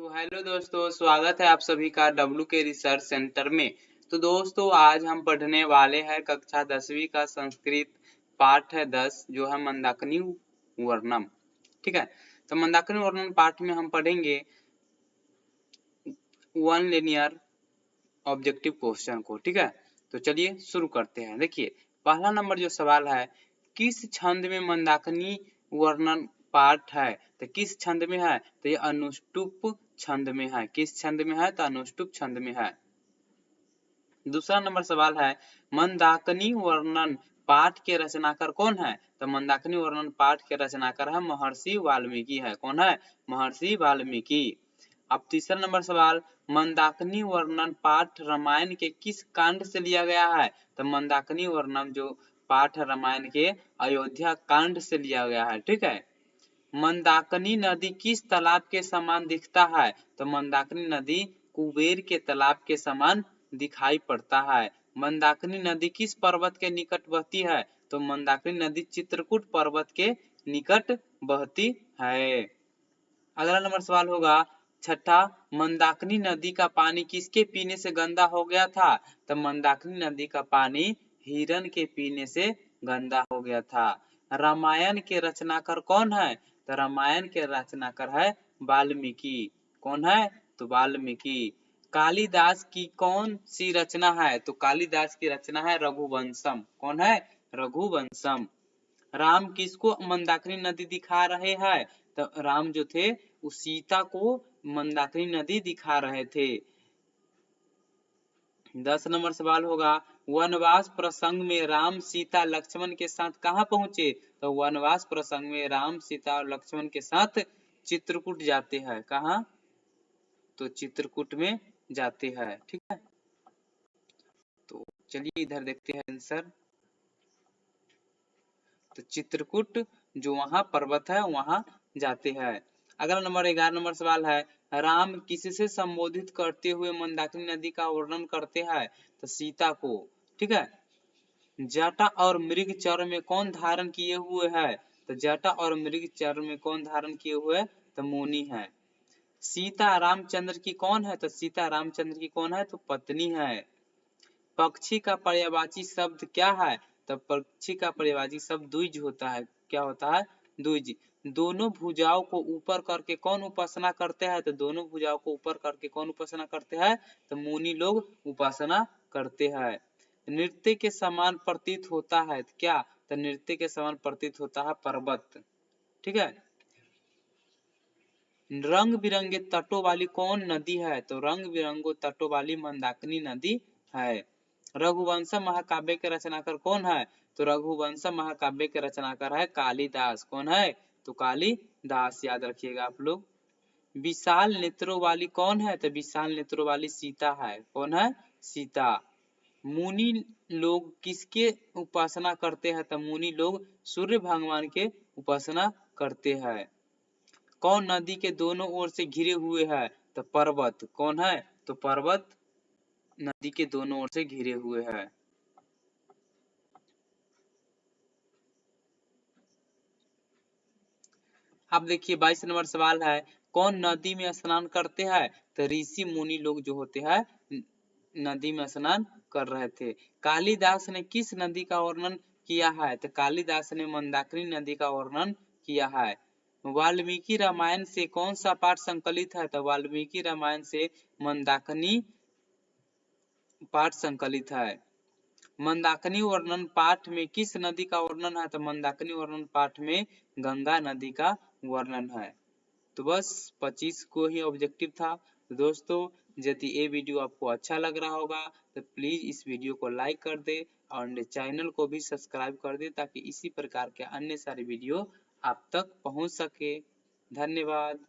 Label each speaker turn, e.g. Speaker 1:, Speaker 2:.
Speaker 1: तो हेलो दोस्तों, स्वागत है आप सभी का डब्ल्यू के रिसर्च सेंटर में। तो दोस्तों आज हम पढ़ने वाले हैं कक्षा 10वीं का संस्कृत पाठ है 10 जो है मंदाकिनी वर्णम। ठीक है, तो मंदाकिनी वर्णम पाठ में हम पढ़ेंगे वन लिनियर ऑब्जेक्टिव क्वेश्चन को। ठीक है, तो चलिए शुरू करते हैं। देखिए पहला नंबर जो सवाल है, किस छंद में मंदाकिनी वर्णन पाठ है? तो किस छंद में है? तो ये अनुष्टुप छंद में है। किस छंद में है? तो अनुष्टुप छंद में है। दूसरा नंबर सवाल है, मंदाकिनी वर्णन पाठ के रचनाकार कौन है? तो मंदाकिनी वर्णन पाठ के रचनाकार है महर्षि वाल्मीकि है। कौन है? महर्षि वाल्मीकि। अब तीसरा नंबर सवाल, मंदाकिनी वर्णन पाठ रामायण के किस कांड से लिया गया है? तो मंदाकिनी वर्णन जो पाठ है रामायण के अयोध्या कांड से लिया गया है। ठीक है, मंदाकिनी नदी किस तालाब के समान दिखता है? तो मंदाकिनी नदी कुबेर के तालाब के समान दिखाई पड़ता है। मंदाकिनी नदी किस पर्वत के निकट बहती है? तो मंदाकिनी नदी चित्रकूट पर्वत के निकट बहती है। अगला नंबर सवाल होगा छठा, मंदाकिनी नदी का पानी किसके पीने से गंदा हो गया था? तो मंदाकिनी नदी का पानी हिरण के पीने से गंदा हो गया था। रामायण के रचनाकार कौन है? तो रामायण के रचनाकार है वाल्मीकि। कौन है? तो वाल्मीकि। कालिदास की कौन सी रचना है? तो कालिदास की रचना है रघुवंशम। कौन है? रघुवंशम। राम किसको मंदाकिनी नदी दिखा रहे हैं? तो राम जो थे वो सीता को मंदाकिनी नदी दिखा रहे थे। 10 नंबर सवाल होगा, वनवास प्रसंग में राम सीता लक्ष्मण के साथ कहाँ पहुंचे? तो वनवास प्रसंग में राम सीता और लक्ष्मण के साथ चित्रकूट जाते हैं। कहाँ? तो चित्रकूट में जाते हैं। ठीक है, तो चलिए इधर देखते हैं आंसर। तो चित्रकूट जो वहां पर्वत है वहां जाते हैं। अगला नंबर 11 नंबर सवाल है, राम किससे संबोधित करते हुए मंदाकिनी नदी का वर्णन करते हैं? तो सीता को। ठीक है, जटा और मृग चर्म में कौन धारण किए हुए है? तो जटा और मृग चर्म में कौन धारण किए हुए? तो मुनि है। सीता रामचंद्र की कौन है? तो सीता रामचंद्र की कौन है? तो पत्नी है। पक्षी का पर्यायवाची शब्द क्या है? तो पक्षी का पर्यायवाची शब्द द्विज होता है। क्या होता है? द्विज। दोनों भुजाओं को ऊपर करके कौन उपासना करते हैं? तो दोनों भुजाओं को ऊपर करके कौन उपासना करते हैं? तो मुनि लोग उपासना करते हैं। नृत्य के समान प्रतीत होता है क्या? तो नृत्य के समान प्रतीत होता है पर्वत। ठीक है, रंग बिरंगे तटों वाली कौन नदी है? तो रंग बिरंगो तटों वाली मंदाकिनी नदी है। रघुवंश महाकाव्य के रचनाकार कौन है? तो रघुवंश महाकाव्य के रचनाकार है कालिदास। कौन है? तो कालिदास। याद रखिएगा आप लोग। विशाल नेत्रों वाली कौन है? तो विशाल नेत्रों वाली सीता है। कौन है? सीता। मुनि लोग किसके उपासना करते हैं? तो मुनि लोग सूर्य भगवान के उपासना करते हैं। कौन नदी के दोनों ओर से घिरे हुए है? तो पर्वत। कौन है? तो पर्वत नदी के दोनों ओर से घिरे हुए है। अब देखिए 22 नंबर सवाल है, कौन नदी में स्नान करते हैं? तो ऋषि मुनि लोग जो होते हैं नदी में स्नान कर रहे थे। कालिदास ने किस नदी का वर्णन किया है? तो कालिदास ने मंदाकिनी नदी का वर्णन किया है। वाल्मीकि रामायण से कौन सा पाठ संकलित है? तो वाल्मीकि रामायण से मंदाकिनी पाठ संकलित है। मंदाकिनी वर्णन पाठ में किस नदी का वर्णन है? तो मंदाकिनी वर्णन पाठ में गंगा नदी का वर्णन है। तो बस 25 को ही ऑब्जेक्टिव था। तो दोस्तों यदि ये वीडियो आपको अच्छा लग रहा होगा तो प्लीज इस वीडियो को लाइक कर दे और चैनल को भी सब्सक्राइब कर दे ताकि इसी प्रकार के अन्य सारे वीडियो आप तक पहुंच सके। धन्यवाद।